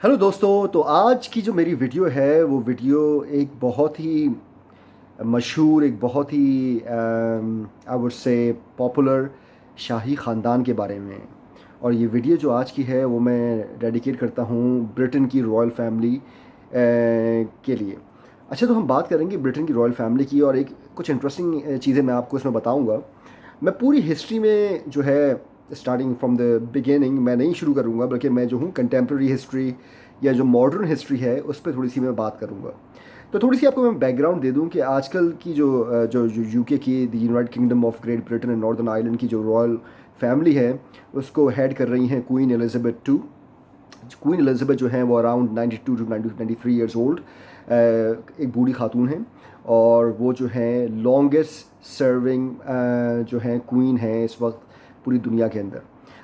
Hello दोस्तों। तो आज की जो मेरी वीडियो है वो वीडियो एक बहुत ही मशहूर, एक बहुत ही आई वुड से पॉपुलर शाही ख़ानदान के बारे में है। और ये वीडियो जो आज की है वो मैं डेडिकेट करता हूँ ब्रिटेन की रॉयल फैमिली के लिए। अच्छा, तो हम बात करेंगे ब्रिटेन की रॉयल फैमिली की, और एक कुछ इंटरेस्टिंग चीज़ें मैं आपको इसमें बताऊँगा। मैं पूरी हिस्ट्री में जो है स्टार्टिंग फ्रॉम द बिगिनिंग मैं नहीं शुरू करूँगा, बल्कि मैं जो हूँ कंटेम्प्रेरी हिस्ट्री या जो मॉडर्न हिस्ट्री है उस पर थोड़ी सी मैं बात करूँगा। तो थोड़ी सी आपको मैं बैकग्राउंड दे दूं कि आजकल की जो यूके की the United kingdom of great Britain and northern Ireland की जो रॉयल फैमिली है उसको हेड कर रही हैं queen Elizabeth two. Queen Elizabeth जो है वो अराउंड 92 टू 93 ईयर्स ओल्ड एक बूढ़ी खातून हैं, और वो जो है लॉन्गेस्ट सर्विंग जो है क्वीन है इस वक्त पूरी दुनिया के अंदर।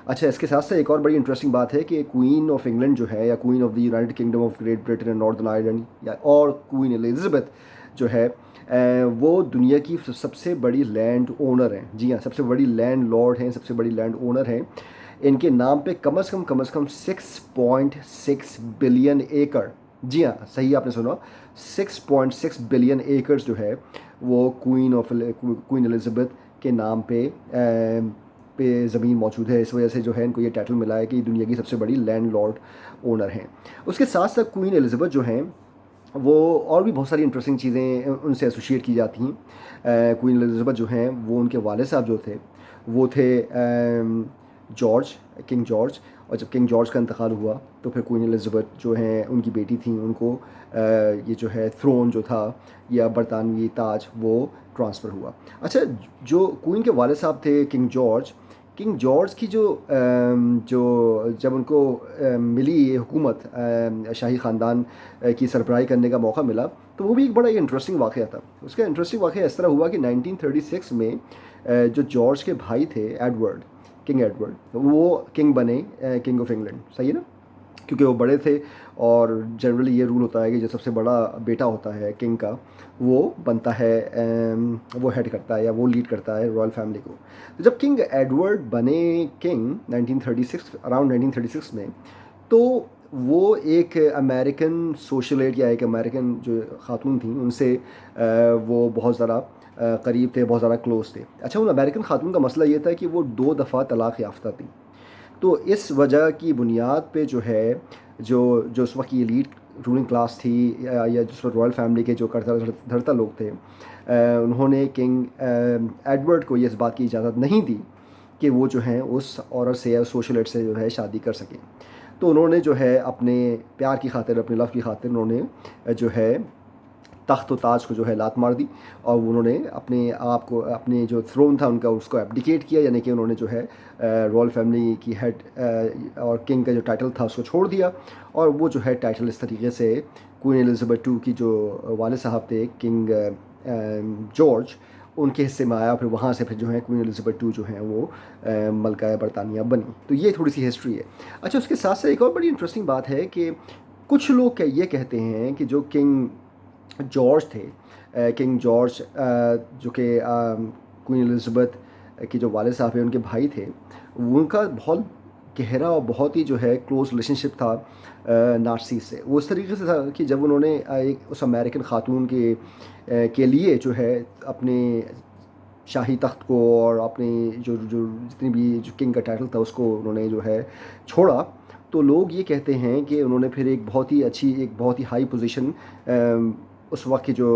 अच्छा, इसके साथ साथ एक और बड़ी इंटरेस्टिंग बात है कि क्वीन ऑफ इंग्लैंड जो है, या queen of the United kingdom of great Britain and northern Ireland, या और क्वीन एलिजाबेथ जो है वो दुनिया की सबसे बड़ी लैंड ओनर हैं। जी हाँ, सबसे बड़ी लैंड लॉर्ड हैं, सबसे बड़ी लैंड ओनर हैं। इनके नाम पे कम से कम 6.6 बिलियन एकड़, जी हाँ सही आपने सुना, 6.6 बिलियन एकर्स जो है वो क्वीन एलिजाबेथ के नाम पे ज़मीन मौजूद है। इस वजह से जो है इनको ये टाइटल मिला है कि दुनिया की सबसे बड़ी लैंड लॉर्ड ओनर हैं। उसके साथ साथ क्वीन एलिजाबेथ जो हैं वो और भी बहुत सारी इंटरेस्टिंग चीज़ें उनसे एसोसिएट की जाती हैं। क्वीन एलिजाबेथ जो हैं वो उनके वाले साहब जो थे वो थे जॉर्ज, किंग जॉर्ज। और जब किंग जॉर्ज का इंतकाल हुआ तो फिर क्वीन एलिजाबेथ जो हैं उनकी बेटी थी, उनको ये जो है थ्रोन जो था या बरतानवी ताज वो ट्रांसफ़र हुआ। अच्छा, जो क्वीन के वाले साहब थे किंग जॉर्ज की जो जब उनको मिली ये हुकूमत, शाही ख़ानदान की सरबराही करने का मौका मिला, तो वो भी एक बड़ा इंटरेस्टिंग वाक़या था। उसका इंटरेस्टिंग वाक़या इस तरह हुआ कि 1936 में जो जॉर्ज के भाई थे एडवर्ड, किंग एडवर्ड, वो किंग बने, किंग ऑफ इंग्लैंड। सही है ना, क्योंकि वो बड़े थे। और जनरली ये रूल होता है कि जो सबसे बड़ा बेटा होता है किंग का वो बनता है, वो हेड करता है या वो लीड करता है रॉयल फैमिली को। तो जब किंग एडवर्ड बने किंग 1936, अराउंड 1936 में, तो वो एक अमेरिकन सोशलेट या एक अमेरिकन जो खातून थी उनसे वो बहुत ज़्यादा करीब थे, बहुत ज़्यादा क्लोज थे। अच्छा, उन अमेरिकन खातून का मसला ये था कि वो 2 दफ़ा तलाक़ याफ्ता थी। तो इस वजह की बुनियाद पे जो है जो जो उस वक्त की एलीट रूलिंग क्लास थी या जिस वक्त रॉयल फैमिली के जो करता धरता लोग थे, उन्होंने किंग एडवर्ड को ये इस बात की इजाज़त नहीं दी कि वो जो है उस औरत से या सोशलेट से जो है शादी कर सकें। तो उन्होंने जो है अपने प्यार की खातिर, अपने लव की खातिर उन्होंने जो है तख्त व ताज को जो है लात मार दी, और उन्होंने अपने आप को, अपने जो थ्रोन था उनका, उसको एब्डिकेट किया, यानी कि उन्होंने जो है रॉयल फैमिली की हेड और किंग का जो टाइटल था उसको छोड़ दिया। और वो जो है टाइटल इस तरीके से क्वीन एलिजाबेथ टू की जो वाले साहब थे किंग जॉर्ज, उनके हिस्से में आया। फिर वहाँ से फिर जो है क्वीन एलिजाबेथ टू जो है वो मलका बरतानिया बनी। तो ये थोड़ी सी हिस्ट्री है। अच्छा, उसके साथ साथ एक और बड़ी इंटरेस्टिंग बात है कि कुछ लोग ये कहते हैं कि जो किंग जॉर्ज थे, किंग जॉर्ज जो कि क्वीन एलिजाबेथ के जो वाले साहब हैं उनके भाई थे, उनका बहुत गहरा और बहुत ही जो है क्लोज रिलेशनशिप था नार्सिस से। वो इस तरीके से था कि जब उन्होंने एक उस अमेरिकन ख़ातून के लिए जो है अपने शाही तख्त को और अपने जो जो जितनी भी जो किंग का टाइटल था उसको उन्होंने जो है छोड़ा, तो लोग ये कहते हैं कि उन्होंने फिर एक बहुत ही अच्छी, एक बहुत ही हाई पोजीशन उस वक्त की जो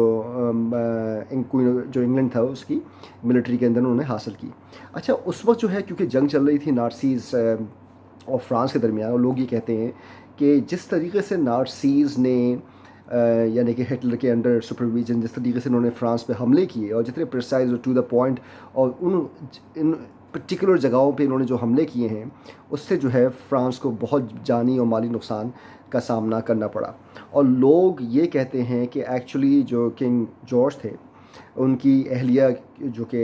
जो इंग्लैंड था उसकी मिलिट्री के अंदर उन्होंने हासिल की। अच्छा, उस वक्त जो है क्योंकि जंग चल रही थी नार्सिस और फ्रांस के दरमियान, और लोग ये कहते हैं कि जिस तरीके से नार्सिस ने यानी कि हिटलर के अंडर सुपरविजन जिस तरीके से उन्होंने फ्रांस पे हमले किए, और जितने प्रिसाइज और टू द पॉइंट, और इन पर्टिकुलर जगहों पे इन्होंने जो हमले किए हैं, उससे जो है फ्रांस को बहुत जानी और माली नुकसान का सामना करना पड़ा। और लोग ये कहते हैं कि एक्चुअली जो किंग जॉर्ज थे उनकी अहलिया जो कि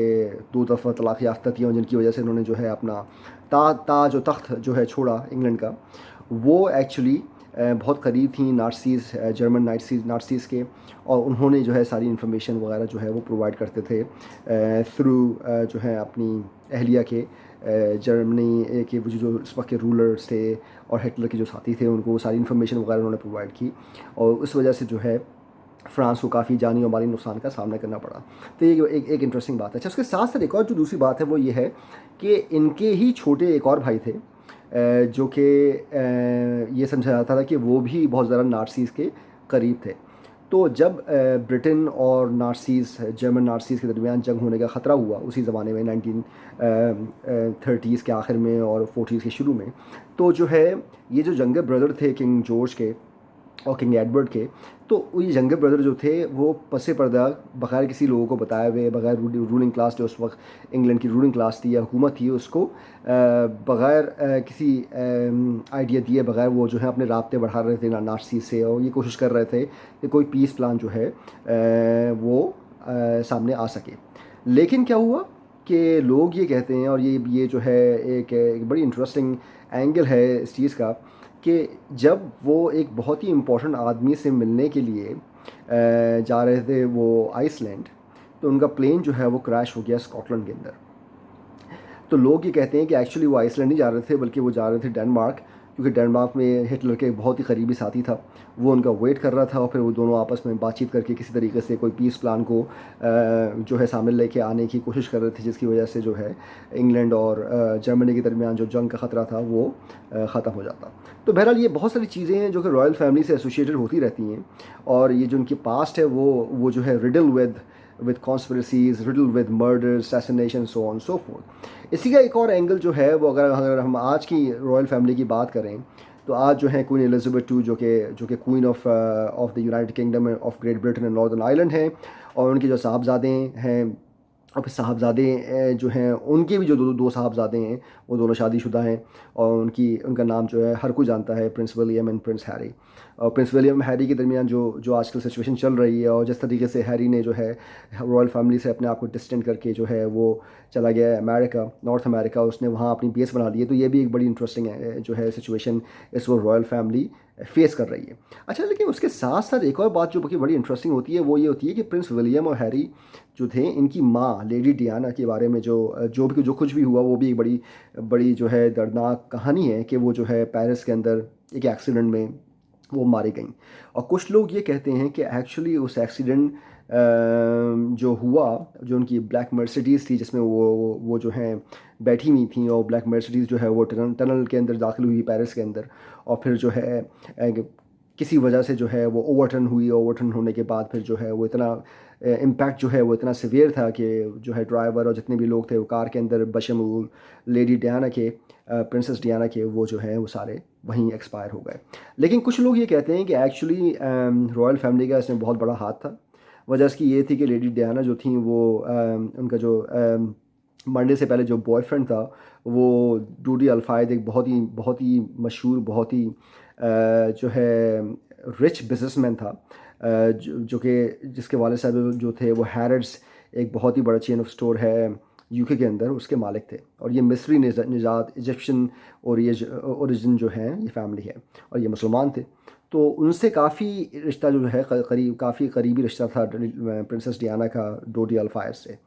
2 दफ़ा तलाक़ याफ्ता थी, और जिनकी वजह से उन्होंने जो है अपना ताज और तख्त जो है छोड़ा इंग्लैंड का, वो एक्चुअली बहुत करीब थी नार्सिस, जर्मन नार्सिस के। और उन्होंने जो है सारी इन्फॉर्मेशन वगैरह जो है वो प्रोवाइड करते थे थ्रू जो है अपनी अहलिया के जर्मनी के जो उस वक्त के रूलर्स थे और हिटलर के जो साथी थे उनको सारी इन्फॉर्मेशन वगैरह उन्होंने प्रोवाइड की, और उस वजह से जो है फ्रांस को काफ़ी जानी और माली नुकसान का सामना करना पड़ा। तो ये एक इंटरेस्टिंग बात है। अच्छा, उसके साथ साथ एक और जो दूसरी बात है वो ये है कि इनके ही छोटे एक और भाई थे जो कि ये समझा जाता था कि वो भी बहुत ज़्यादा नाज़ीज़ के करीब थे। तो जब ब्रिटेन और नाज़ीज़, जर्मन नाज़ीज़ के दरमियान जंग होने का ख़तरा हुआ उसी ज़माने में 1930s के आखिर में और 40s के शुरू में, तो जो है ये जो यंगर ब्रदर थे किंग जॉर्ज के और किंग एडवर्ड के, तो ये यंगर ब्रदर जो थे वो पसे पर्दा बग़ैर किसी लोगों को बताए हुए, बग़ैर रूलिंग क्लास जो उस वक्त इंग्लैंड की रूलिंग क्लास थी या हुकूमत थी उसको बग़ैर किसी आइडिया दिए बग़ैर वो जो है अपने राब्ते बढ़ा रहे थे नाज़ीज़ से, और ये कोशिश कर रहे थे कि कोई पीस प्लान जो है वो सामने आ सके। लेकिन क्या हुआ कि लोग ये कहते हैं, और ये जो है एक बड़ी इंटरेस्टिंग एंगल है इस चीज़ का, कि जब वो एक बहुत ही इम्पोर्टेंट आदमी से मिलने के लिए जा रहे थे वो आइसलैंड, तो उनका प्लेन जो है वो क्रैश हो गया स्कॉटलैंड के अंदर। तो लोग ये कहते हैं कि एक्चुअली वो आइसलैंड नहीं जा रहे थे बल्कि वो जा रहे थे डेनमार्क, क्योंकि डेनमार्क में हिटलर के बहुत ही करीबी साथी था, वो उनका वेट कर रहा था, और फिर वो दोनों आपस में बातचीत करके किसी तरीके से कोई पीस प्लान को जो है सामने लेके आने की कोशिश कर रहे थे, जिसकी वजह से जो है इंग्लैंड और जर्मनी के दरमियान जो जंग का ख़तरा था वो ख़त्म हो जाता। तो बहरहाल ये बहुत सारी चीज़ें हैं जो कि रॉयल फैमिली से एसोसिएटेड होती रहती हैं, और ये जो उनकी पास्ट है वो जो है riddle with conspiracies, riddle with murder, assassination, so on so fourth. इसी का एक और एंगल जो है वो अगर हम आज की रॉयल फैमिली की बात करें, तो आज जो है क्वीन एलिजाबेथ टू जो कि queen of the United kingdom of great Britain and northern Ireland हैं, और उनके जो साहबजादे हैं, और फिर साहबजादे जो हैं उनके भी जो दो साहबजादे हैं वो दोनों शादीशुदा हैं, और उनका नाम जो है हर कोई जानता है, Prince William and Prince Harry. और प्रिंस विलियम हैरी के दरमियान जो आजकल सिचुएशन चल रही है, और जिस तरीके से हैरी ने जो है रॉयल फैमिली से अपने आप को डिस्टेंट करके जो है वो चला गया है अमेरिका, नॉर्थ अमेरिका, उसने वहाँ अपनी बेस बना ली है, तो ये भी एक बड़ी इंटरेस्टिंग जो है सिचुएशन इस वो रॉयल फैमिली फेस कर रही है। अच्छा, लेकिन उसके साथ साथ एक और बात जो बड़ी इंटरेस्टिंग होती है वो ये होती है कि प्रिंस विलियम और हैरी जो थे, इनकी माँ लेडी डियाना के बारे में जो कुछ भी हुआ वो भी एक बड़ी जो है दर्दनाक कहानी है, कि वो जो है पेरिस के अंदर एक एक्सीडेंट में वो मारी गई। और कुछ लोग ये कहते हैं कि एक्चुअली उस एक्सीडेंट जो हुआ, जो उनकी ब्लैक मर्सिडीज़ थी जिसमें वो जो है बैठी हुई थी, और ब्लैक मर्सिडीज़ जो है वो टनल के अंदर दाखिल हुई पेरिस के अंदर, और फिर जो है किसी वजह से जो है वो ओवरटर्न हुई, ओवरटर्न होने के बाद फिर जो है वो इतना इम्पैक्ट जो है वो इतना सीवियर था कि जो है ड्राइवर और जितने भी लोग थे वो कार के अंदर बशमूल लेडी डियाना के, प्रिंसेस डियाना के, वो जो है वो सारे वहीं एक्सपायर हो गए। लेकिन कुछ लोग ये कहते हैं कि एक्चुअली रॉयल फैमिली का इसमें बहुत बड़ा हाथ था। वजह इसकी ये थी कि लेडी डियाना जो थी वो उनका जो मरने से पहले जो बॉयफ्रेंड था वो डूडी अल्फायद, एक बहुत ही मशहूर, बहुत ही जो है रिच बिजनेसमैन था, जो कि जिसके वाले साहब जो थे वो हैरड्स, एक बहुत ही बड़ा चेन ऑफ स्टोर है यूके के अंदर, उसके मालिक थे। और ये मिस्री निजात इजिप्शियन ओरिजिन जो है ये फैमिली है, और ये मुसलमान थे, तो उनसे काफ़ी रिश्ता जो है काफ़ी करीबी रिश्ता था प्रिंसेस डियाना का डोडी अल्फायद से।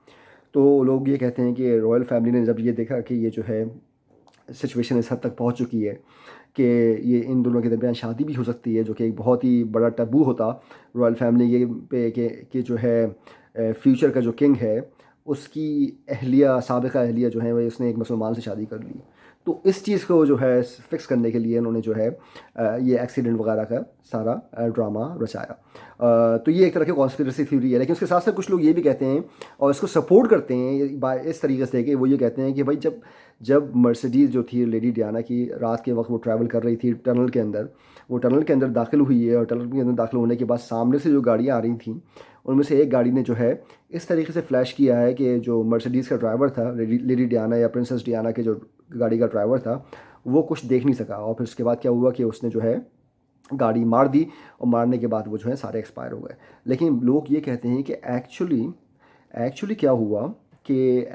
तो लोग ये कहते हैं कि रॉयल फैमिली ने जब ये देखा कि ये जो है सिचुएशन इस हद तक पहुंच चुकी है कि ये इन दोनों के दरमियान शादी भी हो सकती है, जो कि एक बहुत ही बड़ा टबू होता रॉयल फैमिली पे कि जो है फ्यूचर का जो किंग है उसकी अहलिया, साबिका अहलिया जो है वो उसने एक मुसलमान से शादी कर ली। तो इस चीज़ को जो है फिक्स करने के लिए उन्होंने जो है ये एक्सीडेंट वगैरह का सारा ड्रामा रचाया। तो ये एक तरह की कॉन्स्पिरेसी थ्योरी है। लेकिन उसके साथ साथ कुछ लोग ये भी कहते हैं और इसको सपोर्ट करते हैं इस तरीके से कि वो ये कहते हैं कि भाई जब मर्सिडीज़ जो थी लेडी डियाना की, रात के वक्त वो ट्रैवल कर रही थी टनल के अंदर, वो टनल के अंदर दाखिल हुई है, और टनल के अंदर दाखिल होने के बाद सामने से जो गाड़ियाँ आ रही थी उनमें से एक गाड़ी ने जो है इस तरीके से फ्लैश किया है कि जो मर्सिडीज़ का ड्राइवर था, लेडी डियाना या प्रिंसेस डियाना के जो गाड़ी का ड्राइवर था, वो कुछ देख नहीं सका। और फिर उसके बाद क्या हुआ कि उसने जो है गाड़ी मार दी, और मारने के बाद वो जो है सारे एक्सपायर हो गए। लेकिन लोग ये कहते हैं कि एक्चुअली क्या हुआ कि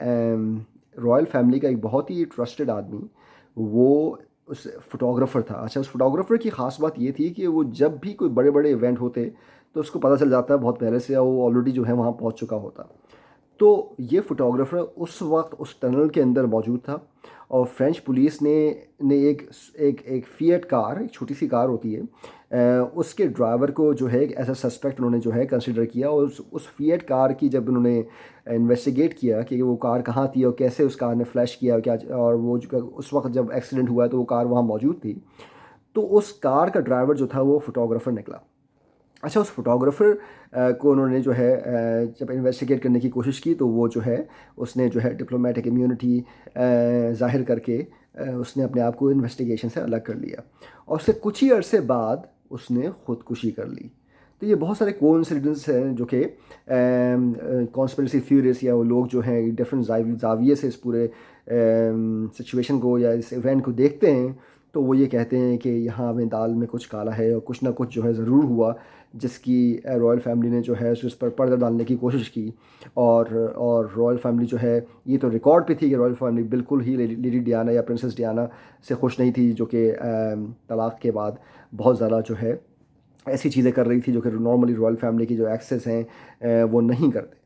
रॉयल फैमिली का एक बहुत ही ट्रस्टेड आदमी वो उस फोटोग्राफ़र था। अच्छा, उस फोटोग्राफ़र की ख़ास बात ये थी कि वो जब भी कोई बड़े बड़े इवेंट होते तो उसको पता चल जाता है बहुत पहले से, वो ऑलरेडी जो है वहाँ पहुँच चुका होता। تو یہ فوٹوگرافر اس وقت اس ٹنل کے اندر موجود تھا، اور فرینچ پولیس نے ایک فیٹ کار، ایک چھوٹی سی کار ہوتی ہے، اس کے ڈرائیور کو جو ہے ایز اے سسپیکٹ انہوں نے جو ہے کنسیڈر کیا، اور اس فیٹ کار کی جب انہوں نے انویسٹیگیٹ کیا کہ وہ کار کہاں تھی اور کیسے اس کار نے فلیش کیا کیا، اور وہ اس وقت جب ایکسیڈنٹ ہوا تو وہ کار وہاں موجود تھی، تو اس کار کا ڈرائیور جو تھا وہ فوٹوگرافر نکلا۔ اچھا، اس فوٹوگرافر کو انہوں نے جو ہے جب انویسٹیگیٹ کرنے کی کوشش کی، تو وہ جو ہے اس نے جو ہے ڈپلومیٹک امیونٹی ظاہر کر کے اس نے اپنے آپ کو انویسٹیگیشن سے الگ کر لیا، اور اس سے کچھ ہی عرصے بعد اس نے خودکشی کر لی۔ تو یہ بہت سارے کوانسیڈنس ہیں جو کہ کانسپریسی تھیوریز یا وہ لوگ جو ہیں ڈفرینٹ زاویے سے اس پورے سچویشن کو یا اس ایونٹ کو دیکھتے ہیں، تو وہ یہ کہتے ہیں کہ یہاں میں دال میں کچھ کالا ہے، اور کچھ نہ کچھ جو ہے ضرور ہوا، جس کی رائل فیملی نے جو ہے اس پر پردہ ڈالنے کی کوشش کی، اور رائل فیملی جو ہے یہ تو ریکارڈ پہ تھی کہ رائل فیملی بالکل ہی لیڈی ڈیانا یا پرنسس ڈیانا سے خوش نہیں تھی، جو کہ طلاق کے بعد بہت زیادہ جو ہے ایسی چیزیں کر رہی تھی جو کہ نارملی رائل فیملی کی جو ایکسیس ہیں وہ نہیں کرتے۔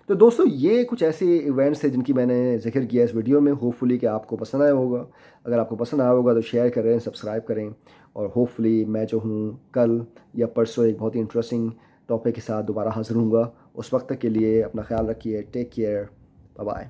تو دوستو، یہ کچھ ایسے ایونٹس تھے جن کی میں نے ذکر کیا اس ویڈیو میں۔ ہوپ فلی کہ آپ کو پسند آیا ہوگا۔ اگر آپ کو پسند آیا ہوگا تو شیئر کریں، سبسکرائب کریں، اور ہوپ فلی میں جو ہوں کل یا پرسوں ایک بہت ہی انٹرسٹنگ ٹاپک کے ساتھ دوبارہ حاضر ہوں گا۔ اس وقت تک کے لیے اپنا خیال رکھیے، ٹیک کیئر، بائے بائے۔